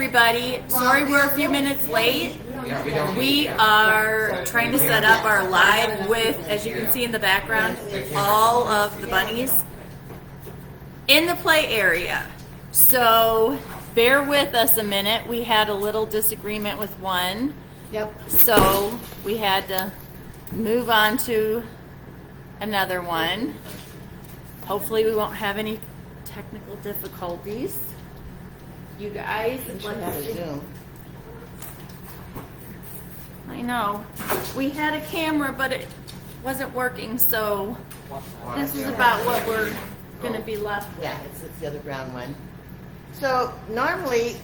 everybody. Sorry we're a few minutes late. We are trying to set up our live with, as you can see in the background, all of the bunnies in the play area. So bear with us a minute. We had a little disagreement with one. Yep. So we had to move on to another one. Hopefully we won't have any technical difficulties. You guys, I know. We had a camera, but it wasn't working, so this is about what we're going to be left with. Yeah, it's the other brown one. So normally,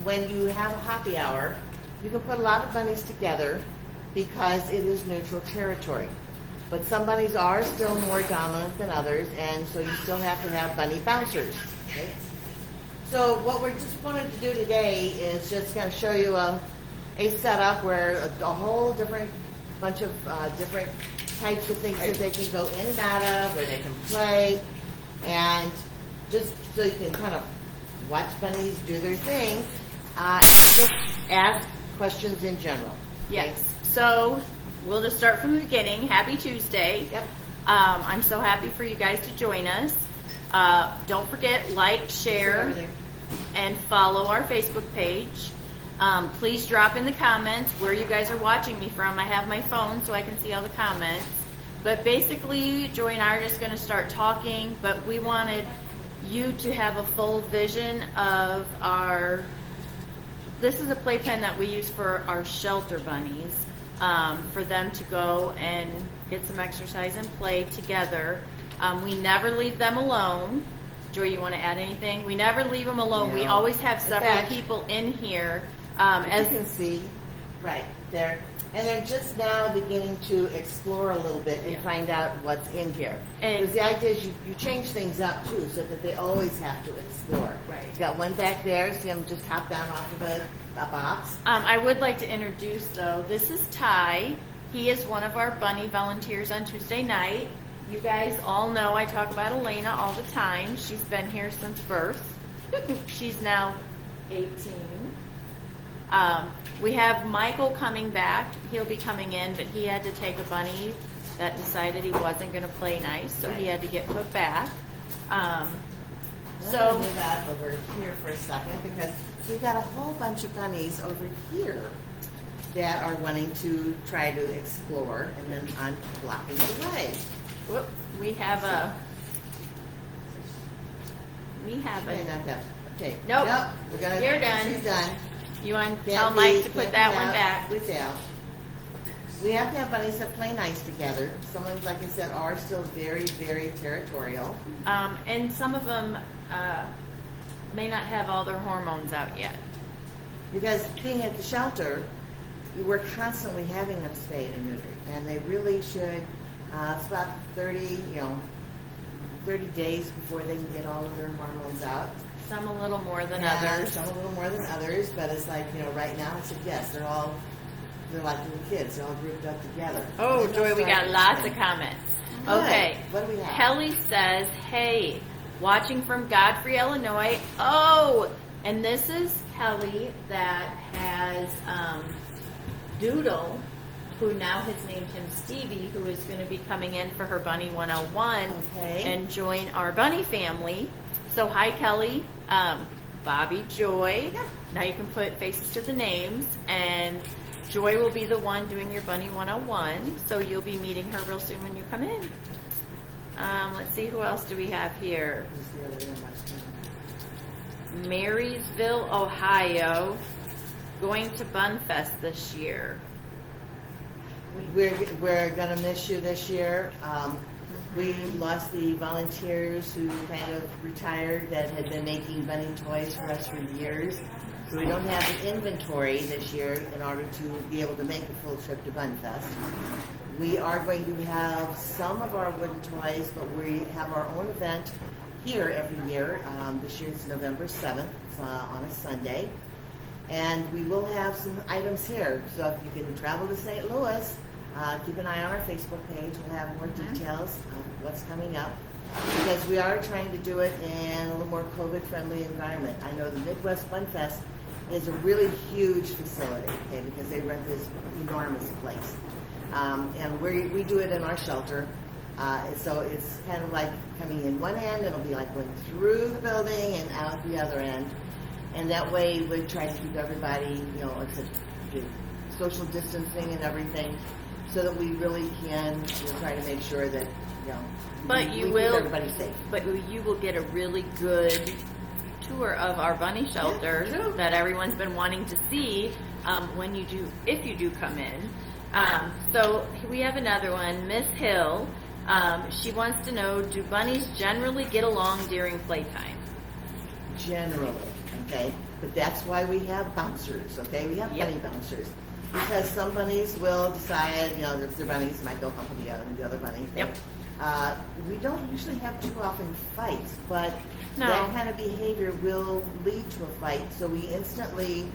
when you have a happy hour, you can put a lot of bunnies together because it is neutral territory. But some bunnies are still more dominant than others, and so you still have to have bunny bouncers. Okay? So what we're just wanted to do today is just kind of show you a setup where a whole different bunch of different types of things that they can go in and out of, where they can play, and just so you can kind of watch bunnies do their thing, just ask questions in general. Yes. So we'll just start from the beginning. Happy Tuesday. Yep. I'm so happy for you guys to join us. Don't forget, like, share, and follow our Facebook page. Please drop in the comments where you guys are watching me from. I have my phone so I can see all the comments. But basically, Joy and I are just going to start talking, but we wanted you to have a full vision of our... This is a playpen that we use for our shelter bunnies, for them to go and get some exercise and play together. We never leave them alone. Joy, you want to add anything? We never leave them alone. No. We always have several people in here. As you can see, right there. And they're just now beginning to explore a little bit and find out what's in here. Because the idea is you change things up too, so that they always have to explore. Right. You got one back there, see him just hop down off of a box. I would like to introduce, though, this is Ty. He is one of our bunny volunteers on Tuesday night. You guys all know I talk about Elena all the time. She's been here since birth. She's now 18. We have Michael coming back. He'll be coming in, but he had to take a bunny that decided he wasn't going to play nice, so he had to get put back. So move that over here for a second, because we've got a whole bunch of bunnies over here that are wanting to try to explore, and then I'm blocking the way. Whoop, we have a. Okay. Nope. We're gonna. You're done. She's done. You want to tell Mike to put that one back? Without. We have to have bunnies that play nice together. Some of them, like I said, are still very, very territorial. And some of them may not have all their hormones out yet. Because being at the shelter, we're constantly having them spayed and neutered, and they really should. It's about 30 days before they can get all of their hormones out. Some a little more than others. Some a little more than others, but it's like, right now it's a yes. They're like little kids. They're all grouped up together. Oh, Joy, we got lots of comments. Okay. What do we have? Kelly says, hey, watching from Godfrey, Illinois. Oh, and this is Kelly that has Doodle, who now has named him Stevie, who is going to be coming in for her Bunny 101 and join our bunny family. So hi, Kelly, Bobby, Joy. Yeah. Now you can put faces to the names, and Joy will be the one doing your Bunny 101, so you'll be meeting her real soon when you come in. Let's see, who else do we have here? Marysville, Ohio, going to Bunfest this year. We're going to miss you this year. We lost the volunteers who kind of retired that had been making bunny toys for us for years. So we don't have the inventory this year in order to be able to make a full trip to Bunfest. We are going to have some of our wooden toys, but we have our own event here every year. This year it's November 7th on a Sunday. And we will have some items here. So if you can travel to St. Louis, keep an eye on our Facebook page. We'll have more details of what's coming up. Because we are trying to do it in a little more COVID-friendly environment. I know the Midwest Bunfest is a really huge facility, okay, because they rent this enormous place. And we do it in our shelter. So it's kind of like coming in one end, it'll be like going through the building and out the other end. And that way we try to keep everybody, you know, it's a social distancing and everything, so that we really can try to make sure that, you know, But we you keep will, everybody safe. but you will get a really good tour of our bunny shelter Yeah, true. that everyone's been wanting to see when you do, if you do come in. So we have another one, Miss Hill. She wants to know, do bunnies generally get along during playtime? Generally, okay? But that's why we have bouncers, okay? We have Yep. bunny bouncers. Because some bunnies will decide, you know, if their bunnies might go hump the other bunny. Yep. We don't usually have too often fights, but No. that kind of behavior will lead to a fight, so we instantly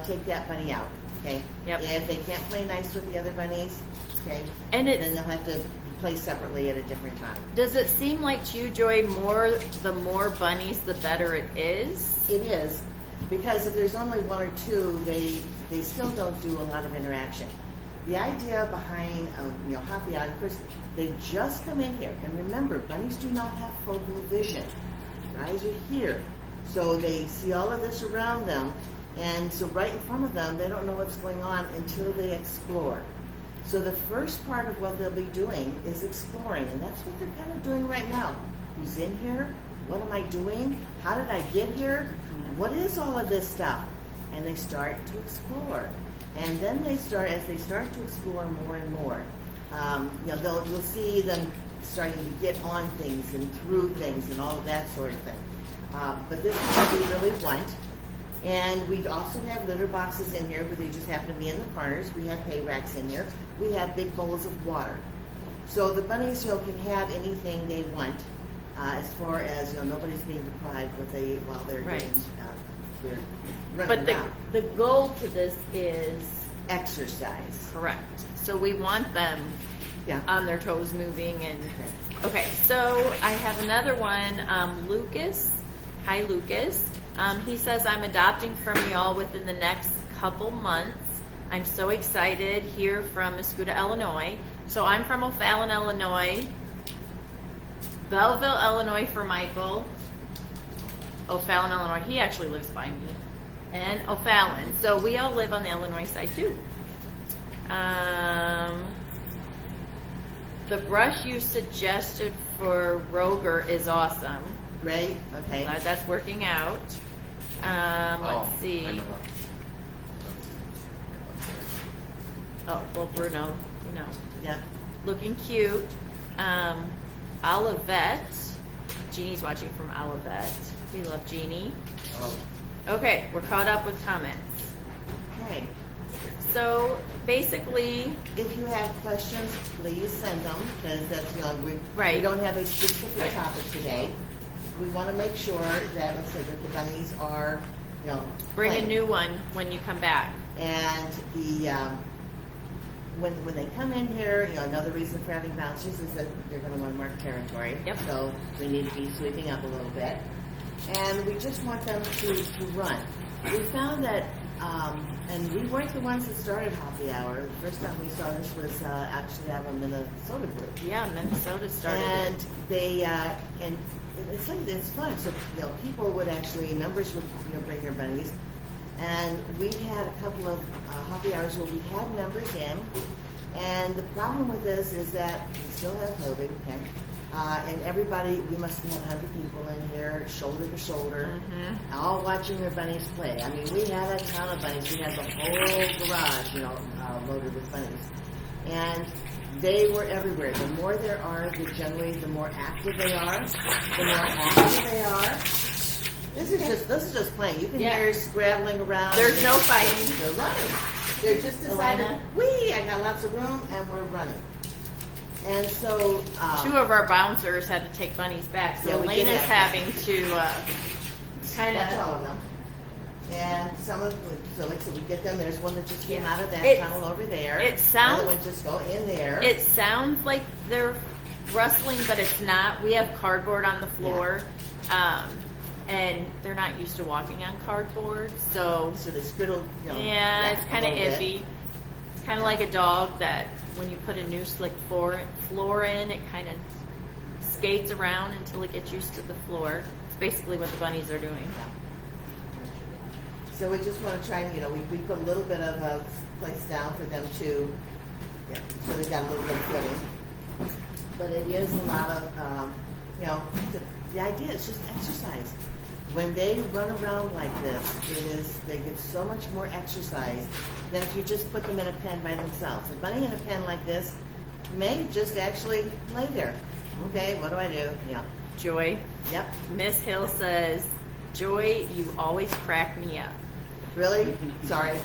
take that bunny out, okay? Yep. If they can't play nice with the other bunnies, okay, And then they'll have to play separately at a different time. does it seem like to you, Joy, the more bunnies, the better it is? It is, because if there's only one or two, they still don't do a lot of interaction. The idea behind, you know, happy hour, of course, they just come in here, and remember, bunnies do not have focal vision. Their eyes are here, so they see all of this around them, and so right in front of them, they don't know what's going on until they explore. So the first part of what they'll be doing is exploring, and that's what they're kind of doing right now. Who's in here? What am I doing? How did I get here? What is all of this stuff? And they start to explore. And then as they start to explore more and more, you know, you'll see them starting to get on things and through things and all of that sort of thing. But this is what we really want. And we also have litter boxes in here, but they just happen to be in the corners. We have hay racks in here. We have big bowls of water. So the bunnies, you know, can have anything they want, as far as, you know, nobody's being deprived while they're Right. doing, they're running But around. the goal to this is Exercise. correct. So we want them Yeah. on their toes moving and okay, so I have another one, Lucas. Hi, Lucas. He says, I'm adopting from y'all within the next couple months. I'm so excited here from Muscuda, Illinois. So I'm from O'Fallon, Illinois. Belleville, Illinois for Michael. O'Fallon, Illinois. He actually lives by me. And O'Fallon. So we all live on the Illinois side too. The brush you suggested for Roger is awesome. Great. Okay. Glad that's working out. Let's see. I know. Oh, well, Bruno, you know, Yeah. looking cute. Olivette. Jeannie's watching from Olivette. We love Jeannie. Oh, Okay, we're caught up with comments. Okay. So basically, If you have questions, please send them, because that's, you know, we Right. don't have a specific topic today. We want to make sure that, let's say, that the bunnies are, you know, bring a playing. new one when you come back. And the when they come in here, you know, another reason for having bouncers is that they're going to want to mark territory. Yep. So we need to be sweeping up a little bit, and we just want them to run. We found that, and we weren't the ones that started Happy Hour. The first time we saw this was actually out of a Minnesota group. Yeah, Minnesota started And it. they and it's like it's fun. So you know, people would actually members would bring their bunnies, and we had a couple of happy hours where we had members in. And the problem with this is that we still have COVID, okay? And everybody, we must have 100 people in here, shoulder to shoulder, all watching their bunnies play. I mean, we had a ton of bunnies. We had the whole garage, you know, loaded with bunnies. And they were everywhere. The more there are, the more active they are. The more active they are. This is just playing. You can Yeah. hear scrabbling around. There's no fighting. They're running. They're just decided, Elena? I got lots of room, and we're running. And so, Two of our bouncers had to take bunnies back, so Yeah, we did Elena's that. having to kind that's of. all of them. And some of, so like I said, we get them. There's one that just came out of that It- tunnel over there. it sounds- Another one just go in there. It sounds like they're rustling, but it's not. We have cardboard on the floor. and they're not used to walking on cardboard, so So they scriddle, yeah, it's kind of a little bit. iffy. It's kind of like a dog that when you put a new slick floor in, it kind of skates around until it gets used to the floor. It's basically what the bunnies are doing. So we just want to try and, we put a little bit of a place down for them to, so they got a little bit of footing. But it is a lot of, the idea is just exercise. When they run around like this, they get so much more exercise than if you just put them in a pen by themselves. A bunny in a pen like this may just actually lay there. Okay, what do I do? Yeah. Joy, Yep. Miss Hill says, Joy, you always crack me up. Really? Sorry.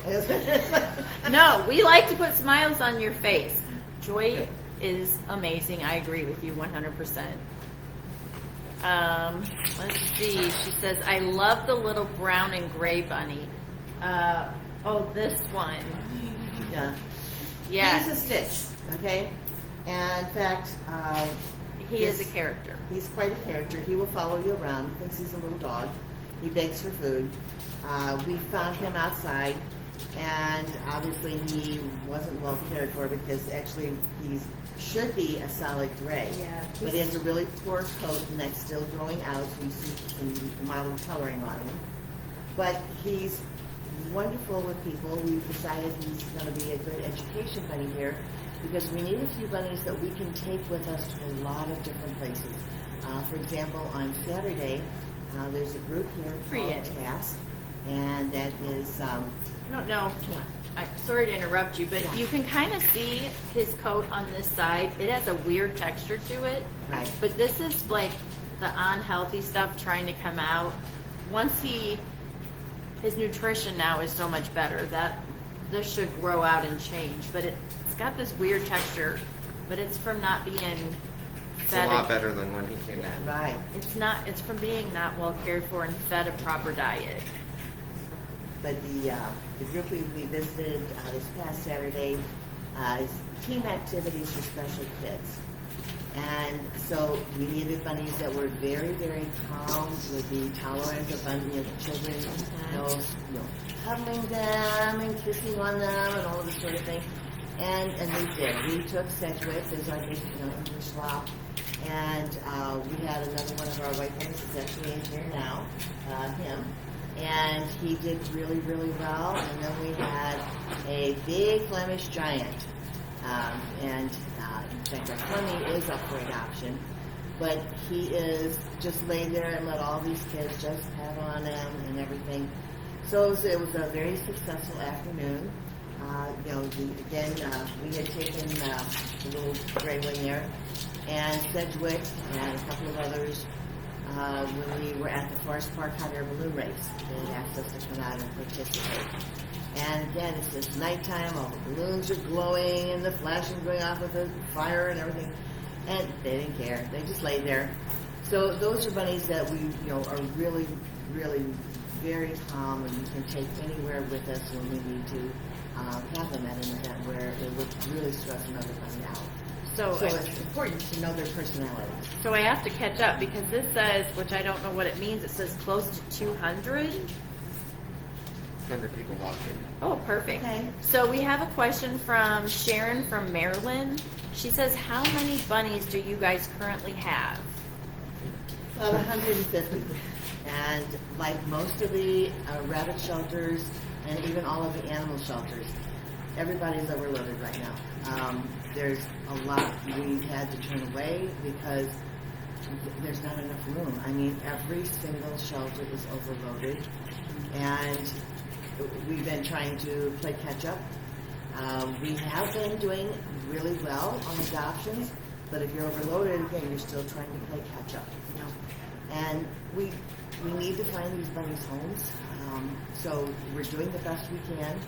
No, we like to put smiles on your face. Joy is amazing. I agree with you 100%. Let's see. She says, I love the little brown and gray bunny. This one. Yeah. Yeah. He's a Stitch, okay? And in fact, He is a character. he's quite a character. He will follow you around. He thinks he's a little dog. He begs for food. We found him outside, and obviously he wasn't well cared for because actually he should be a solid gray. Yeah. But he has a really poor coat, and that's still growing out, so you see some mild coloring on him. But he's wonderful with people. We've decided he's going to be a good education bunny here because we need a few bunnies that we can take with us to a lot of different places. For example, on Saturday, there's a group here called Task, and that is, I don't know. I'm sorry to interrupt you, but you can kind of see his coat on this side. It has a weird texture to it. right. But this is like the unhealthy stuff trying to come out. Once his nutrition now is so much better that this should grow out and change. But it's got this weird texture, but it's from not being It's a fed. lot better than when he came in. Right. It's from being not well cared for and fed a proper diet. But the group we visited this past Saturday is team activities for special kids. And so we needed bunnies that were very, very calm, would be tolerant of children, cuddling them and kissing on them and all of this sort of thing. And we did. We took Sedgwick as our big English slop. And we had another one of our white bunnies that's actually in here now, him. And he did really, really well. And then we had a big Flemish giant. In fact, our Flemmy is up for adoption. But he is just laid there and let all these kids just pet on him and everything. So it was a very successful afternoon. We had taken the little gray one there, and Sedgwick and a couple of others when we were at the Forest Park Hot Air Balloon Race. They asked us to come out and participate. And again, it's just nighttime, all the balloons are glowing and the flashing going off with the fire and everything. And they didn't care. They just laid there. So those are bunnies that we are really, really very calm and we can take anywhere with us when we need to have them at an event where it would really stress another bunny out. So It's important to know their personalities. So I have to catch up because this says, which I don't know what it means, it says close to 200. 100 people walking. Oh, perfect. Okay. So we have a question from Sharon from Maryland. She says, how many bunnies do you guys currently have? About 150. And like most of the rabbit shelters and even all of the animal shelters, everybody's overloaded right now. There's a lot we've had to turn away because there's not enough room. I mean, every single shelter is overloaded, and we've been trying to play catch up. We have been doing really well on adoptions, but if you're overloaded, again, you're still trying to play catch up. And we need to find these bunnies homes. So we're doing the best we can.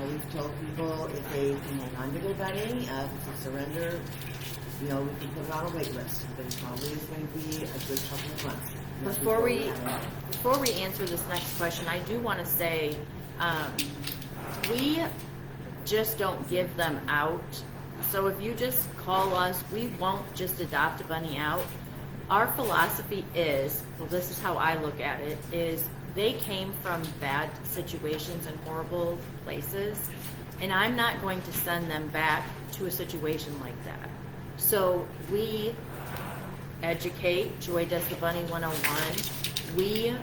We've told people if they can hang on to their bunny, if it's a surrender, we can put it on a wait list. But it probably is going to be a good couple of months. Before we answer this next question, I do want to say we just don't give them out. So if you just call us, we won't just adopt a bunny out. our philosophy is, well, this is how I look at it, is they came from bad situations and horrible places, and I'm not going to send them back to a situation like that. So we educate. Joy does the Bunny 101. We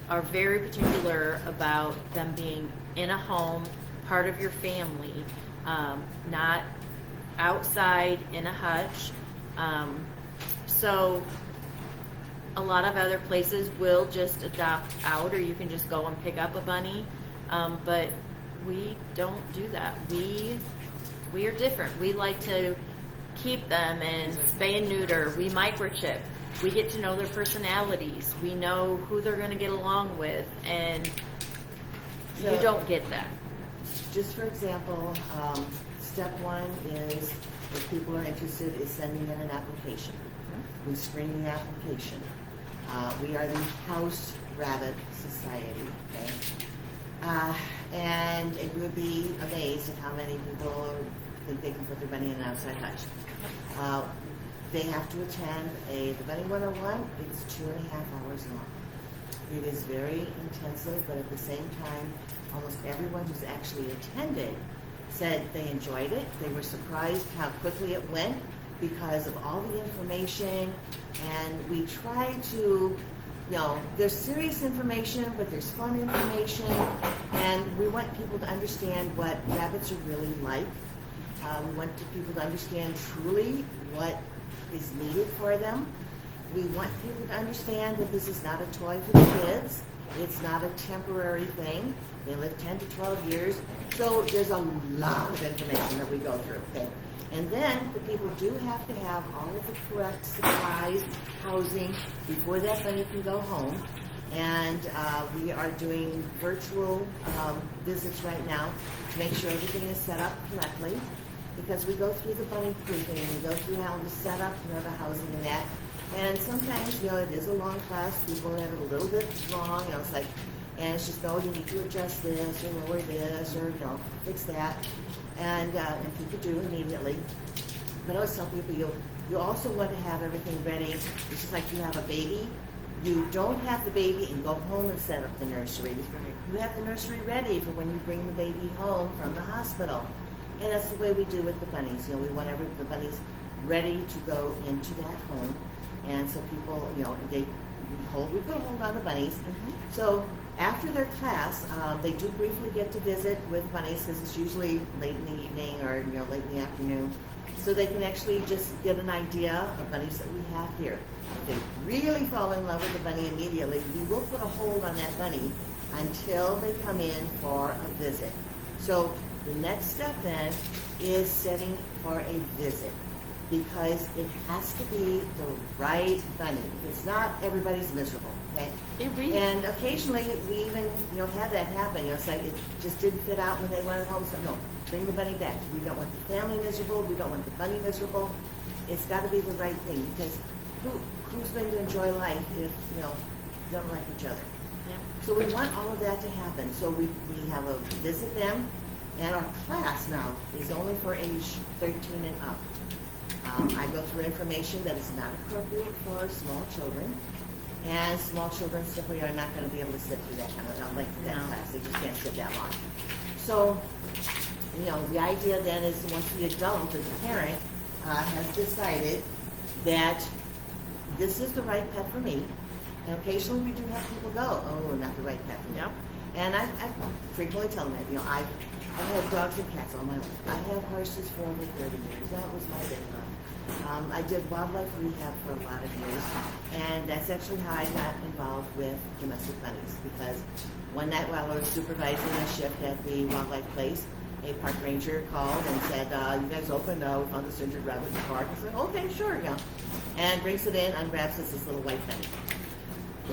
are very particular about them being in a home, part of your family, not outside in a hutch. So a lot of other places will just adopt out, or you can just go and pick up a bunny. But we don't do that. We are different. We like to keep them and spay and neuter. We microchip. We get to know their personalities. We know who they're going to get along with, and you don't get that. Just for example, step one is, if people are interested, is sending in an application. We screen the application. We are the House Rabbit Society, okay? And it would be amazed at how many people think they can put their bunny in an outside hutch. They have to attend the Bunny 101. It's 2.5 hours long. It is very intensive, but at the same time, almost everyone who's actually attended said they enjoyed it. They were surprised how quickly it went because of all the information, and we try to, there's serious information, but there's fun information, and we want people to understand what rabbits are really like. We want people to understand truly what is needed for them. We want people to understand that this is not a toy for the kids. It's not a temporary thing. They live 10 to 12 years. So there's a lot of information that we go through. Okay? And then the people do have to have all of the correct supplies, housing, before that bunny can go home. And we are doing virtual visits right now to make sure everything is set up correctly, because we go through the bunny proofing, and we go through how to set up, the housing and that. And sometimes, it is a long class. People have it a little bit wrong. It's like, and it's just, you need to adjust this, or lower this, or, fix that. And people do immediately. But I always tell people, you also want to have everything ready. It's just like you have a baby. You don't have the baby and go home and set up the nursery. You have the nursery ready for when you bring the baby home from the hospital. And that's the way we do with the bunnies. We want the bunnies ready to go into that home. And so people, we put a hold on the bunnies. Mm-hmm. So after their class, they do briefly get to visit with bunnies, because it's usually late in the evening or late in the afternoon. So they can actually just get an idea of bunnies that we have here. If they really fall in love with the bunny immediately, we will put a hold on that bunny until they come in for a visit. So the next step then is setting for a visit, because it has to be the right bunny. It's not, everybody's miserable, okay? And occasionally we even, have that happen. It's like it just didn't fit out when they went home. So no, bring the bunny back. We don't want the family miserable. We don't want the bunny miserable. It's got to be the right thing, because who's going to enjoy life if, don't like each other? Yeah. So we want all of that to happen. So we have a visit them, and our class now is only for age 13 and up. I go through information that is not appropriate for small children, and small children simply are not going to be able to sit through that kind of length of that class. They just can't sit that long. So, the idea then is, once the adult or the parent has decided that this is the right pet for me, and occasionally we do have people go, oh, not the right pet for me. And I frequently tell them that, I've had dogs and cats all my life. I had horses for over 30 years. That was my big one. I did wildlife rehab for a lot of years, and that's actually how I got involved with domestic bunnies, because one night while I was supervising a shift at the wildlife place, a park ranger called and said, you guys open? We found this injured rabbit in the park. I said, okay, sure, and brings it in, unwraps this little white bunny.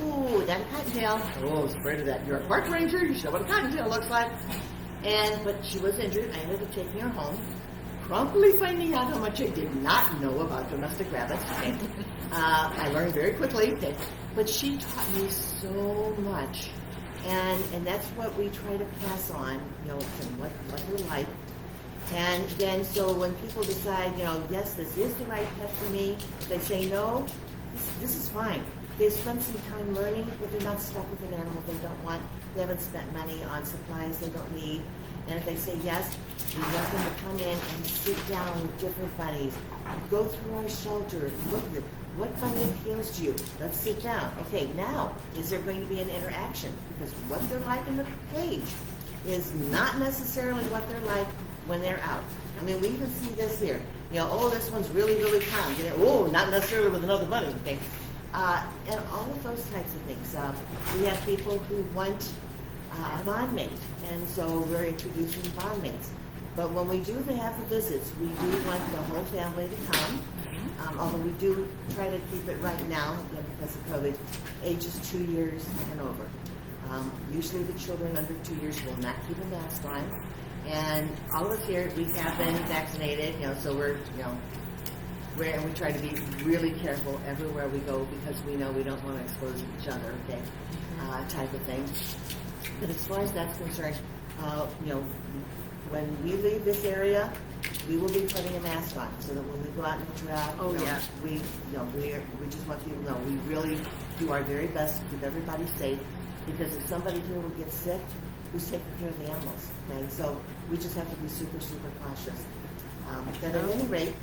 Ooh, that a cottontail? Oh, spread of that. You're a park ranger, you show what a cottontail looks like. But she was injured. I ended up taking her home, promptly finding out how much I did not know about domestic rabbits. I learned very quickly, but she taught me so much, and that's what we try to pass on, what we like. And then, so when people decide, yes, this is the right pet for me, if they say no, this is fine. They spend some time learning, but they're not stuck with an animal they don't want. They haven't spent money on supplies they don't need. And if they say yes, we want them to come in and sit down with different bunnies. Go through our shelter. Look at what bunny appeals to you. Let's sit down. Okay, now, is there going to be an interaction? Because what they're like in the cage is not necessarily what they're like when they're out. I mean, we even see this here. You know, oh, this one's really, really calm. You know, oh, not necessarily with another bunny. Okay. And all of those types of things. We have people who want a bond mate, and so we're introducing bond mates. But when we do have the visits, we do want the whole family to come. Although we do try to keep it right now, you know, because of COVID, ages 2 years and over. Usually the children under 2 years will not keep a mask on. And all of us here, we have been vaccinated, you know, so and we try to be really careful everywhere we go because we know we don't want to expose each other, okay, type of thing. But as far as that's concerned, you know, when we leave this area, we will be putting a mask on so that when we go out and interact, we just want people to know we really do our very best to keep everybody safe because if somebody here will get sick, who's taking care of the animals? Okay, so we just have to be super, super cautious. But at any rate,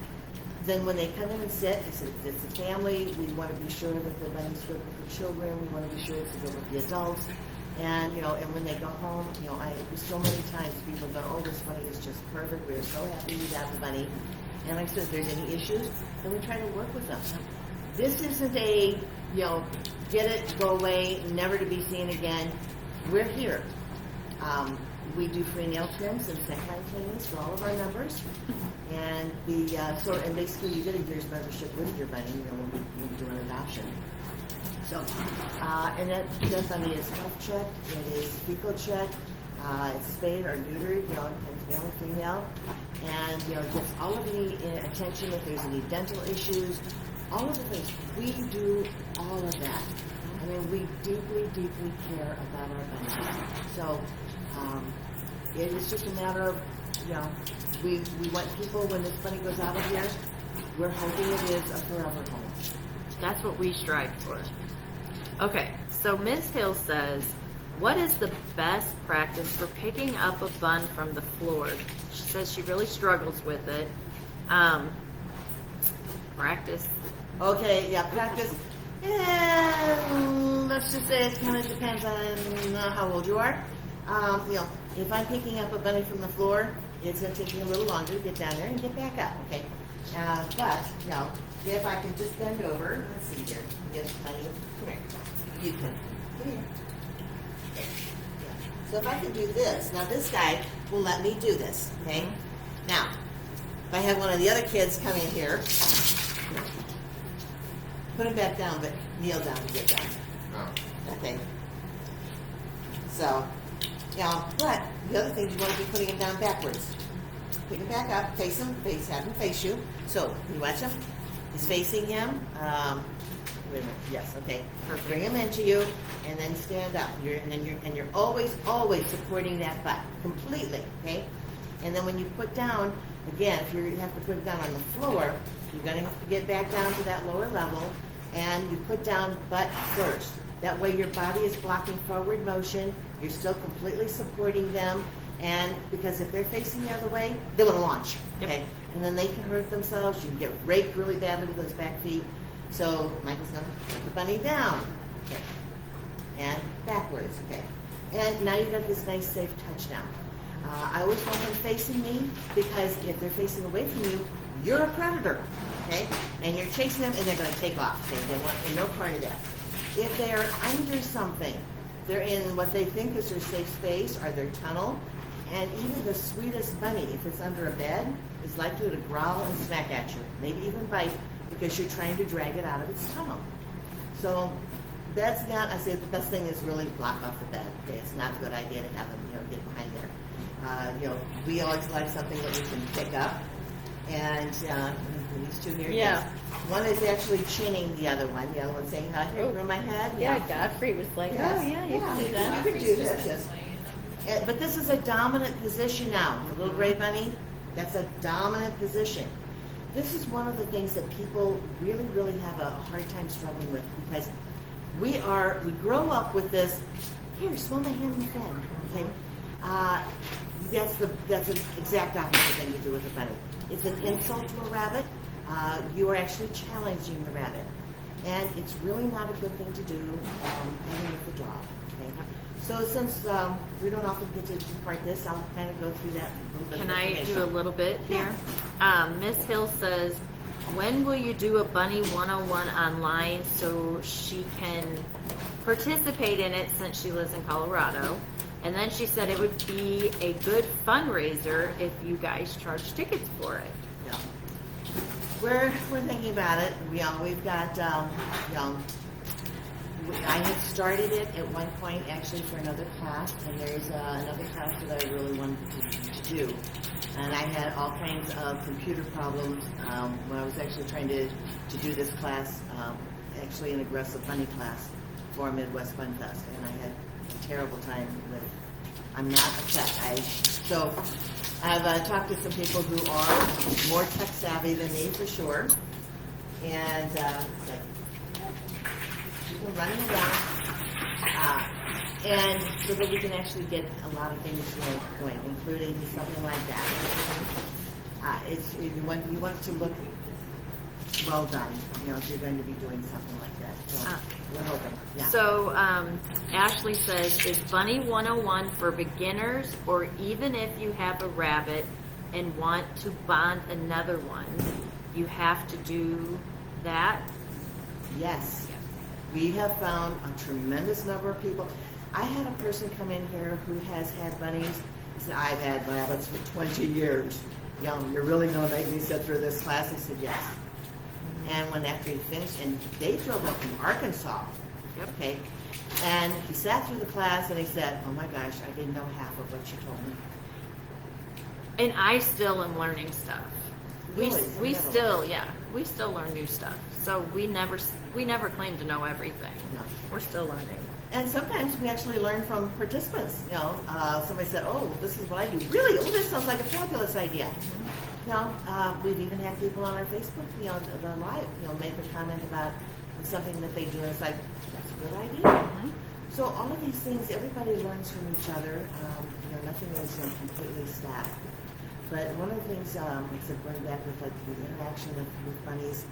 then when they come in and sit, it's a family. We want to be sure that the bunny's good with the children. We want to be sure it's good with the adults. And, you know, and when they go home, you know, so many times people go, oh, this bunny is just perfect. We're so happy we got the bunny. And like I said, if there's any issues, then we try to work with them. This isn't a, you know, get it, go away, never to be seen again. We're here. We do free nail trims and second cleanings for all of our members. And and basically you get a year's membership with your bunny, you know, when we do an adoption. So, and that bunny is health checked, it is fecal checked, it's spayed or neutered, you know, it's male or female, and, you know, gets all of the attention if there's any dental issues, all of the things. We do all of that. I mean, we deeply, deeply care about our bunnies. So, it is just a matter of, you know, we want people, when this bunny goes out of here, we're hoping it is a forever home. That's what we strive for. Okay, so Ms. Hill says, what is the best practice for picking up a bun from the floor? She says she really struggles with it. Practice. Okay, yeah, practice. And let's just say it kind of depends on how old you are. You know, if I'm picking up a bunny from the floor, it's going to take me a little longer to get down there and get back up, okay? But, you know, if I can just bend over, let's see here. Yes, honey, come here. You can. Come here. Okay. Yeah. So if I can do this, now this guy will let me do this, okay? Now, if I have one of the other kids come in here, put him back down, but kneel down and get down. Oh. Okay. So, you know, but the other thing, you want to be putting him down backwards. Pick him back up, face him, have him face you. So, you watch him? He's facing him. Wait a minute. Yes, okay. Bring him into you, and then stand up. You're always supporting that butt completely, okay? And then when you put down, again, if you have to put it down on the floor, you're going to have to get back down to that lower level, and you put down butt first. That way your body is blocking forward motion. You're still completely supporting them, and because if they're facing the other way, they want to launch, okay? Yep. And then they can hurt themselves. You can get raked really badly with those back feet. So Michael's going to put the bunny down, okay, and backwards, okay. And now you've got this nice, safe touchdown. I always want them facing me because if they're facing away from you, you're a predator, okay? And you're chasing them, and they're going to take off. Okay? They want no part of that. If they're under something, they're in what they think is their safe space or their tunnel, and even the sweetest bunny, if it's under a bed, is likely to growl and smack at you, maybe even bite, because you're trying to drag it out of its tunnel. So that's not, I say the best thing is really block off the bed. Okay? It's not a good idea to have them, you know, get behind there. You know, we always like something that we can pick up. And these two here, yeah. Yes. One is actually chinning the other one. The other one's saying, "Hi, here, over my head." Yeah, Godfrey was like, Yes. oh yeah, you can do that. You can do this. Yes. But this is a dominant position now. The little gray bunny, that's a dominant position. this is one of the things that people really, really have a hard time struggling with, because we grow up with this, here, smell my hand, my friend, okay? That's an exact opposite thing to do with a bunny. It's an insult to a rabbit. You are actually challenging the rabbit. And it's really not a good thing to do even with a dog. Okay? So since we don't often get to part this, I'll kind of go through that. Can I do a little bit here? Miss Hill says, when will you do a Bunny 101 online so she can participate in it since she lives in Colorado? And then she said it would be a good fundraiser if you guys charge tickets for it. Yeah. We're thinking about it. We've got, I had started it at one point actually for another class, and there's another class that I really wanted to do. And I had all kinds of computer problems when I was actually trying to do this class, actually an aggressive bunny class for Midwest Fun Fest, and I had a terrible time with it. I'm not a tech. So I've talked to some people who are more tech savvy than me for sure, and people running around, and so that we can actually get a lot of things going, including something like that. You want it to look well done, if you're going to be doing something like that. So we're hoping. Yeah. So Ashley says, is Bunny 101 for beginners, or even if you have a rabbit and want to bond another one, you have to do that? Yes. We have found a tremendous number of people. I had a person come in here who has had bunnies. He said, I've had rabbits for 20 years. You're really going to make me sit through this class? He said, yes. And when after he finished, and they drove up from Arkansas, okay, and he sat through the class and he said, oh my gosh, I didn't know half of what you told me. And I still am learning stuff. Really? We still learn new stuff. So we never claim to know everything. No. We're still learning. And sometimes we actually learn from participants. Somebody said, oh, this is what I do. Really? Oh, this sounds like a fabulous idea. We've even had people on our Facebook, the live, make a comment about something that they do, and it's like, that's a good idea. Mm-hmm. So all of these things, everybody learns from each other. Nothing is completely static. But one of the things, like I said, going back with the interaction with bunnies,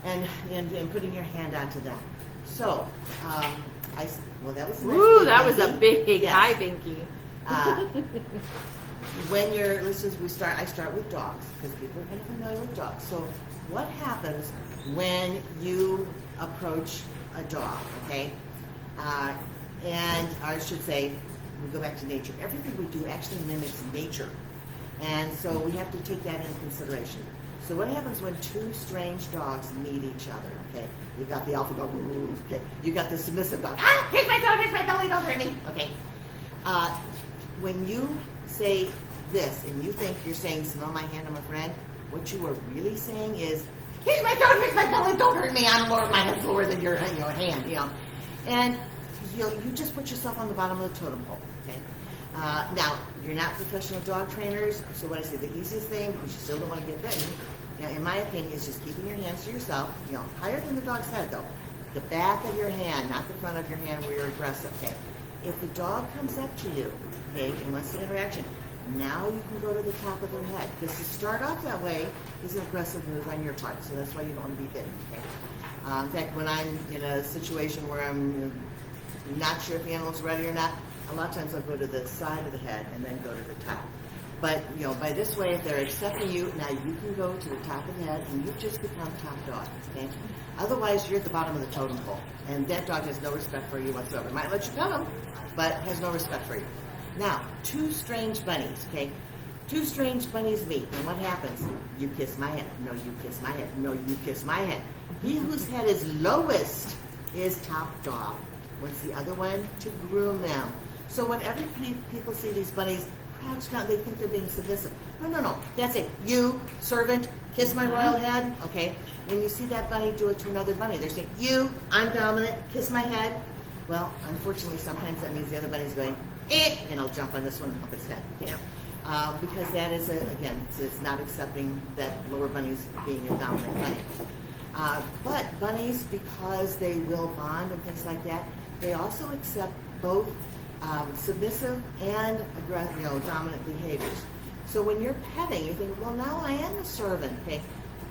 and putting your hand onto them. So, that was nice. Ooh, that was a big yes. Hi, Binky. When I start with dogs, because people are kind of familiar with dogs. So what happens when you approach a dog, okay? And I should say, we go back to nature. Everything we do actually mimics nature. And so we have to take that into consideration. So what happens when two strange dogs meet each other, okay? You've got the alpha dog, okay? You got the submissive dog, here's my belly, don't hurt me, okay? When you say this, and you think you're saying, smell my hand, I'm a friend, what you are really saying is, here's my throat, here's my belly, don't hurt me, I'm lower, my head's lower than your hand, And you just put yourself on the bottom of the totem pole, okay? Now, you're not professional dog trainers, so what I say, the easiest thing, because you still don't want to get bitten, in my opinion, is just keeping your hands to yourself, higher than the dog's head, though. The back of your hand, not the front of your hand where you're aggressive, okay? If the dog comes up to you, okay, and wants the interaction, now you can go to the top of their head. Because to start off that way is an aggressive move on your part, so that's why you don't want to be bitten, okay? In fact, when I'm in a situation where I'm not sure if the animal's ready or not, a lot of times I'll go to the side of the head and then go to the top. But, by this way, if they're accepting you, now you can go to the top of the head and you've just become top dog, okay? Otherwise, you're at the bottom of the totem pole, and that dog has no respect for you whatsoever. Might let you come, but has no respect for you. Now, two strange bunnies, okay? Two strange bunnies meet, and what happens? You kiss my head. No, you kiss my head. No, you kiss my head. He whose head is lowest is top dog. Wants the other one to groom them. So whenever people see these bunnies crouched down, they think they're being submissive. No. That's it. You, servant, kiss my royal head. Okay. When you see that bunny do it to another bunny, they're saying, you, I'm dominant, kiss my head. Well, unfortunately, sometimes that means the other bunny's going, and I'll jump on this one and help its head. because that is, again, it's not accepting that lower bunnies being a dominant bunny. But bunnies, because they will bond and things like that, they also accept both submissive and dominant behaviors. So when you're petting, you think, well, now I am a servant, okay?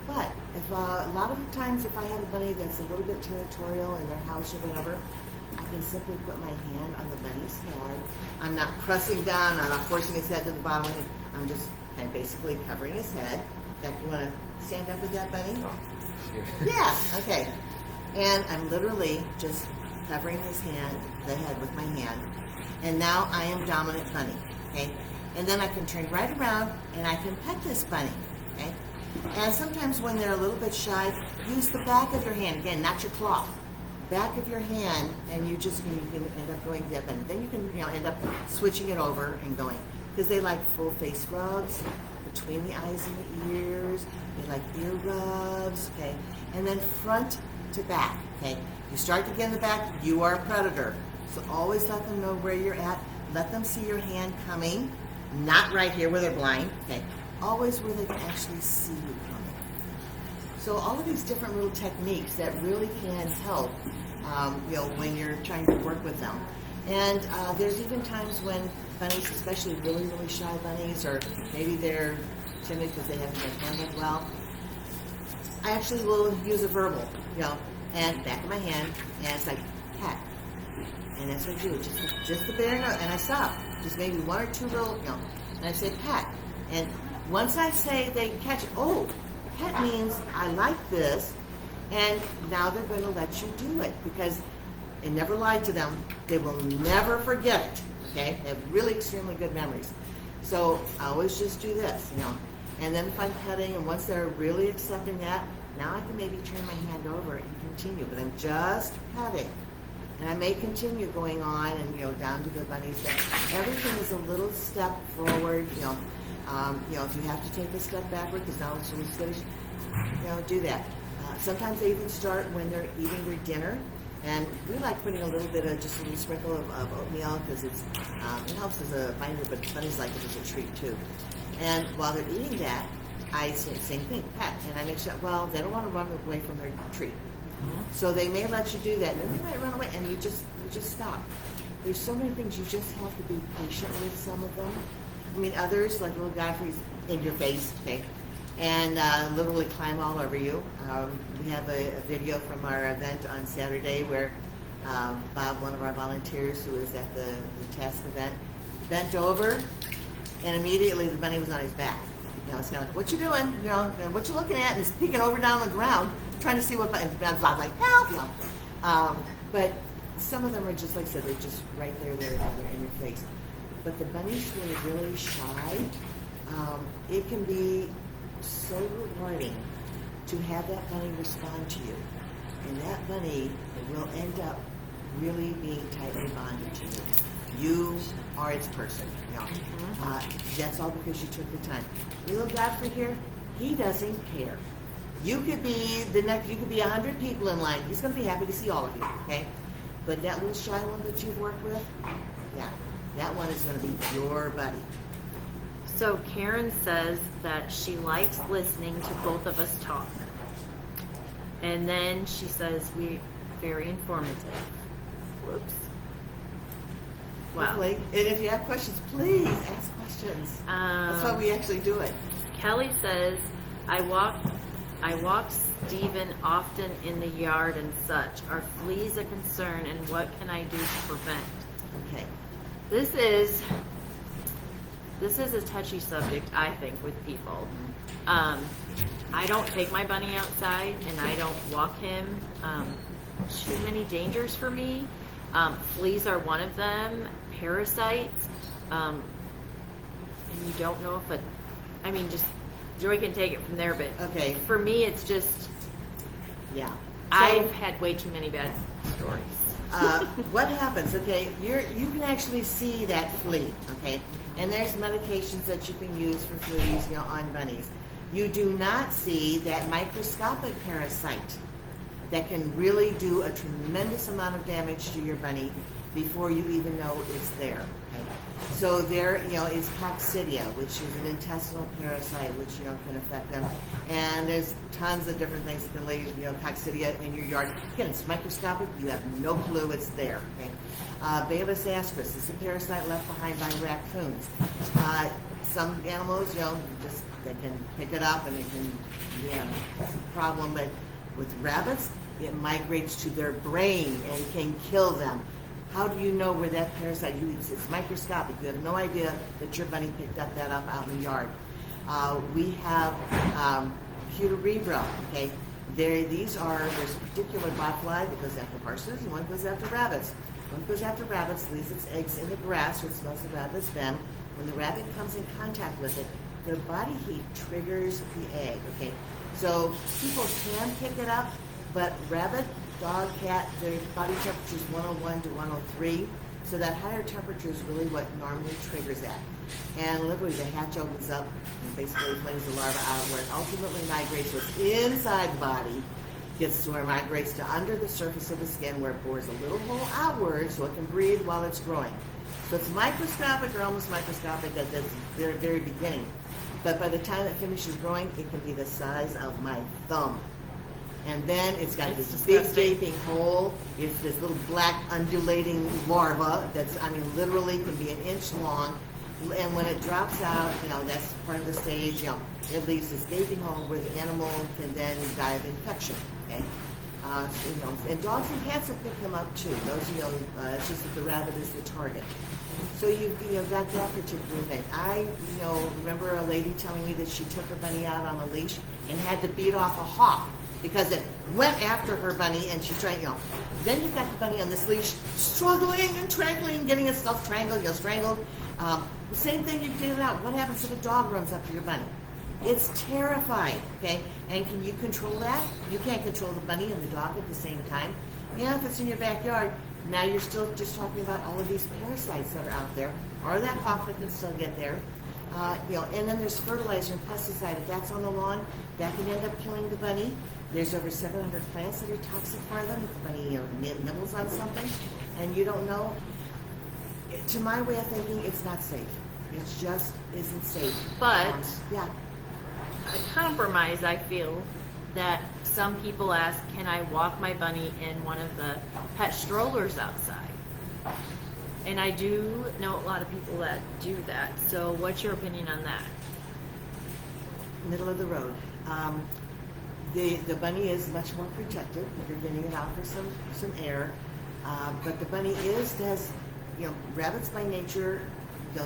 But if a lot of the times, if I have a bunny that's a little bit territorial in their house or whatever, I can simply put my hand on the bunny's head. I'm not pressing down, I'm not forcing his head to the bottom. I'm just kind of basically covering his head. You want to stand up with that, bunny? Yeah, okay. And I'm literally just covering his hand, the head with my hand. And now I am dominant bunny, okay? And then I can turn right around and I can pet this bunny, okay? And sometimes when they're a little bit shy, use the back of your hand, again, not your claw. Back of your hand, and you can end up going dip, and then you can end up switching it over and going, because they like full face rubs between the eyes and the ears. They like ear rubs, okay, and then front to back, okay. You start to get in the back, you are a predator, so always let them know where you're at. Let them see your hand coming, not right here where they're blind, okay. Always where they can actually see you coming. So all of these different little techniques that really can help, when you're trying to work with them. And there's even times when bunnies, especially really, really shy bunnies, or maybe they're timid because they haven't been handled well, I actually will use a verbal, and back of my hand, and it's like, pat. And that's what I do, just the bare note, and I stop. Just maybe one or two little, and I say pat. And once I say they can catch it, oh, pet means I like this, and now they're going to let you do it, because it never lied to them. They will never forget it, okay? They have really extremely good memories. So I always just do this, and then if I'm petting, and once they're really accepting that, now I can maybe turn my hand over and continue, but I'm just petting. And I may continue going on and, down to the bunnies. But everything is a little step forward, if you have to take a step backward, because now it's really skittish, do that. Sometimes they even start when they're eating their dinner, and we like putting a little bit of, just a little sprinkle of oatmeal, because it helps as a binder, but bunnies like it as a treat too. And while they're eating that, I say the same thing, pat, and I make sure, well, they don't want to run away from their treat. So they may let you do that, and then they might run away, and you just stop. There's so many things, you just have to be patient with some of them. I mean, others, like little Godfrey's in your face, okay, and literally climb all over you. We have a video from our event on Saturday where Bob, one of our volunteers who was at the task event, bent over, and immediately the bunny was on his back. It's kind of like, what you doing? And what you looking at? And he's peeking over down on the ground, trying to see what bunny. And Bob's like, help! But some of them are just, like I said, they're just right there in your face. But the bunnies who are really shy, it can be so rewarding to have that bunny respond to you. And that bunny will end up really being tightly bonded to you. You are its person. That's all because you took the time. Little Godfrey here, he doesn't care. You could be 100 people in line. He's going to be happy to see all of you, okay? But that little shy one that you've worked with, yeah, that one is going to be your buddy. So Karen says that she likes listening to both of us talk. And then she says we're very informative. Whoops. Wow. Hopefully. And if you have questions, please ask questions. That's why we actually do it. Kelly says, I walk Steven often in the yard and such. Are fleas a concern, and what can I do to prevent? Okay. This is a touchy subject, I think, with people. I don't take my bunny outside, and I don't walk him. Too many dangers for me. Fleas are one of them. Parasites. And you don't know if just Joy can take it from there, but okay. For me, it's just, yeah. I've had way too many bad stories. What happens, okay, you can actually see that flea, okay, and there's medications that you can use for fleas, on bunnies. You do not see that microscopic parasite that can really do a tremendous amount of damage to your bunny before you even know it's there. Okay? So there, is coccidia, which is an intestinal parasite, which, can affect them. And there's tons of different things that can lay, coccidia in your yard. Again, it's microscopic. You have no clue it's there. Okay? Bacillus aspis is a parasite left behind by raccoons. Some animals, just they can pick it up and it can be a problem. But with rabbits, it migrates to their brain and can kill them. How do you know where that parasite is? It's microscopic. You have no idea that your bunny picked up out in the yard. We have Cuterebra, okay? There's a particular botfly that goes after horses and one goes after rabbits. One goes after rabbits, leaves its eggs in the grass, which smells of rabbit's venom. When the rabbit comes in contact with it, their body heat triggers the egg, okay? So people can pick it up, but rabbit, dog, cat, their body temperature is 101 to 103. So that higher temperature is really what normally triggers that. And literally the hatch opens up and basically flings the larva out where it ultimately migrates what's inside the body, gets to where it migrates to under the surface of the skin where it bores a little hole outward so it can breathe while it's growing. So it's microscopic or almost microscopic at the very, very beginning. But by the time it finishes growing, it can be the size of my thumb. And then it's got this big gaping hole. It's this little black undulating larva that's, literally can be an inch long. And when it drops out, that's part of the stage, it leaves this gaping hole where the animal can then die of infection, okay? And dogs and cats will pick them up too. Those, it's just that the rabbit is the target. So you've got that particular thing. I, remember a lady telling me that she took her bunny out on a leash and had to beat off a hawk because it went after her bunny and she tried, Then you've got the bunny on this leash struggling and strangling, getting itself strangled. The same thing you did it out. What happens if a dog runs up to your bunny? It's terrifying, okay? And can you control that? You can't control the bunny and the dog at the same time. If it's in your backyard, now you're still just talking about all of these parasites that are out there, or that hawk that can still get there. And then there's fertilizer and pesticide. If that's on the lawn, that can end up killing the bunny. There's over 700 plants that are toxic for them. If the bunny nibbles on something, and you don't know, to my way of thinking, it's not safe. It just isn't safe. But yeah. a compromise, I feel, that some people ask, can I walk my bunny in one of the pet strollers outside? And I do know a lot of people that do that. So what's your opinion on that? Middle of the road. The bunny is much more protected. You're getting it out for some air. But the bunny does, rabbits by nature,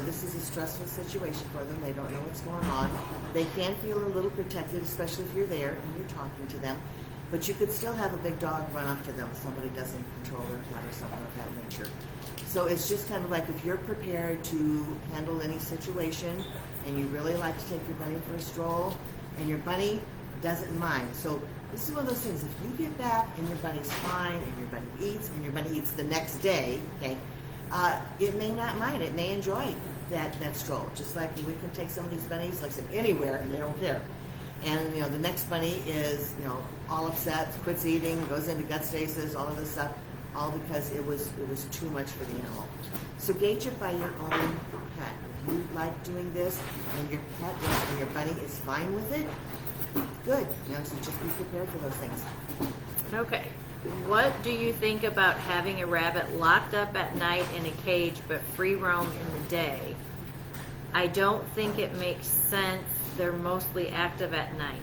this is a stressful situation for them. They don't know what's going on. They can feel a little protected, especially if you're there and you're talking to them. But you could still have a big dog run up to them if somebody doesn't control their pet or something of that nature. So it's just kind of like if you're prepared to handle any situation and you really like to take your bunny for a stroll and your bunny doesn't mind. So this is one of those things. If you get back and your bunny's fine and your bunny eats the next day, okay, it may not mind. It may enjoy that stroll. Just like we can take some of these bunnies, like I said, anywhere, and they don't care. And the next bunny is all upset, quits eating, goes into gut stasis, all of this stuff, all because it was too much for the animal. So gauge it by your own pet. If you like doing this, and your pet and your bunny is fine with it, good. So just be prepared for those things. Okay. What do you think about having a rabbit locked up at night in a cage but free roam in the day? I don't think it makes sense. They're mostly active at night.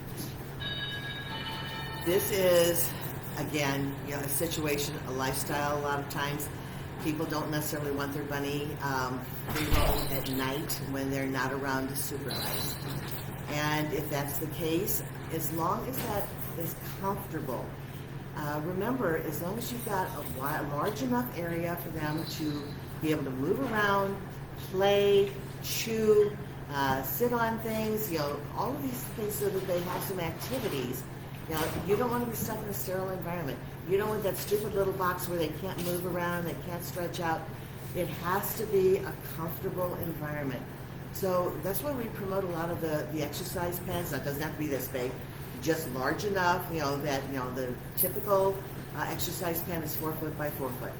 This is, again, a situation, a lifestyle. A lot of times people don't necessarily want their bunny free roam at night when they're not around to supervise. And if that's the case, as long as that is comfortable, remember, as long as you've got a large enough area for them to be able to move around, play, chew, sit on things, all of these things so that they have some activities. You don't want to be stuck in a sterile environment. You don't want that stupid little box where they can't move around, they can't stretch out. It has to be a comfortable environment. So that's why we promote a lot of the exercise pens. That doesn't have to be this big. Just large enough, that, the typical exercise pen is 4 foot by 4 foot.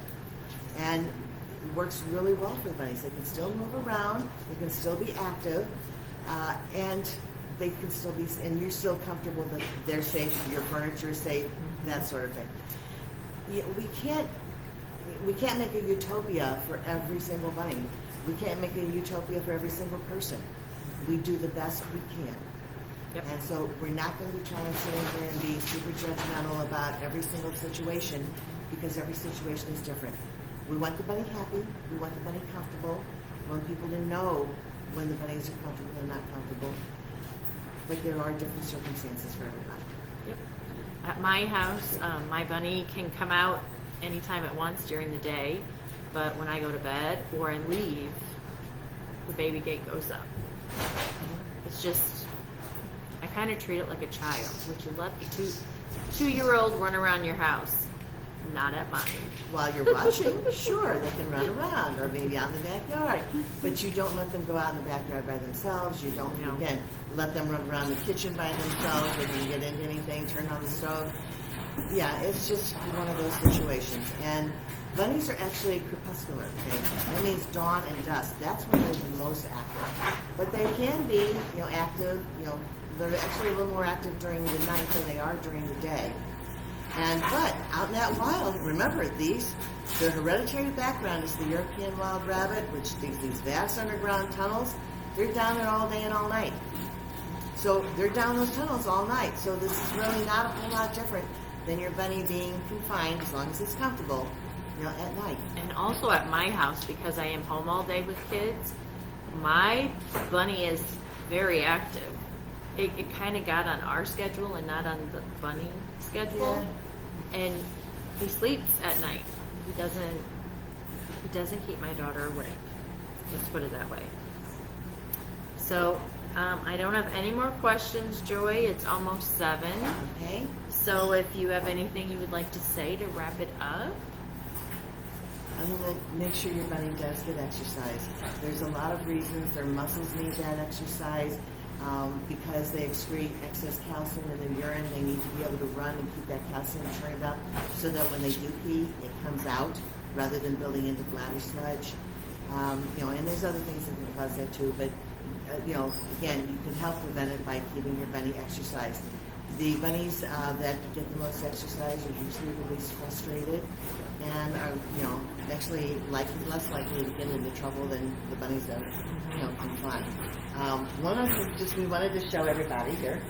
And works really well for the bunnies. They can still move around, they can still be active, and they can still be, and you're still comfortable that they're safe, your furniture is safe, that sort of thing. Yeah, we can't make a utopia for every single bunny. We can't make a utopia for every single person. We do the best we can. Yep. And so we're not going to be trying to sit in here and be super judgmental about every single situation, because every situation is different. We want the bunny happy. We want the bunny comfortable. We want people to know when the bunnies are comfortable and not comfortable. But there are different circumstances for everybody. Yep. At my house, my bunny can come out anytime at once during the day, but when I go to bed or I leave, the baby gate goes up. It's just, I kind of treat it like a child. Would you let the two-year-old run around your house? Not at mine. While you're watching, sure, they can run around or maybe out in the backyard, but you don't let them go out in the backyard by themselves. You don't, No. again, let them run around the kitchen by themselves or they get into anything, turn on the stove. Yeah, it's just one of those situations. And bunnies are actually crepuscular, okay? That means dawn and dusk. That's when they're the most active. But they can be, active, they're actually a little more active during the night than they are during the day. But out in that wild, remember their hereditary background is the European wild rabbit, which digs these vast underground tunnels. They're down there all day and all night. So they're down those tunnels all night. So this is really not a whole lot different than your bunny being confined, as long as it's comfortable, at night. And also at my house, because I am home all day with kids, my bunny is very active. It kind of got on our schedule and not on the bunny schedule. And he sleeps at night. He doesn't keep my daughter awake. Let's put it that way. So I don't have any more questions, Joy. It's almost 7. Okay? So if you have anything you would like to say to wrap it up. I'm going to make sure your bunny does get exercise. There's a lot of reasons. Their muscles need that exercise. Because they excrete excess calcium in their urine, they need to be able to run and keep that calcium turned up so that when they do pee, it comes out rather than building into bladder sludge. And there's other things that can cause that too, but again, you can help prevent it by keeping your bunny exercised. The bunnies that get the most exercise are usually the least frustrated and are, actually less likely to get into trouble than the bunnies that are, confined. One of the things we wanted to show everybody here,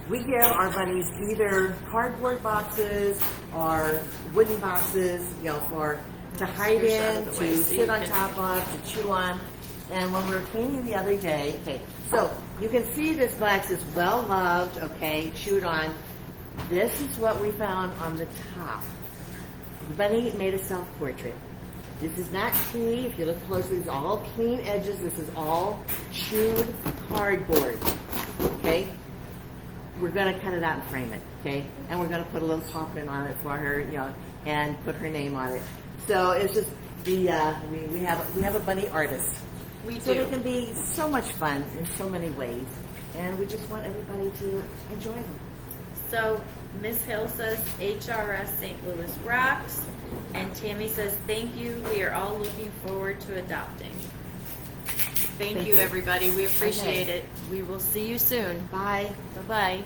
we give our bunnies either cardboard boxes or wooden boxes, to hide in, to sit on top of, to chew on. And when we were cleaning the other day, so you can see this box is well loved, chewed on. This is what we found on the top. The bunny made a self-portrait. This is not clean. If you look closely, it's all clean edges. This is all chewed cardboard, okay? We're going to cut it out and frame it, okay? And we're going to put a little paw print on it for her, and put her name on it. So it's just we have a bunny artist. So it can be so much fun in so many ways, and we just want everybody to enjoy them. So Ms. Hill says HRS St. Louis rocks, and Tammy says thank you. We are all looking forward to adopting. Thank you, everybody. We appreciate it. We will see you soon. Bye. Bye-bye.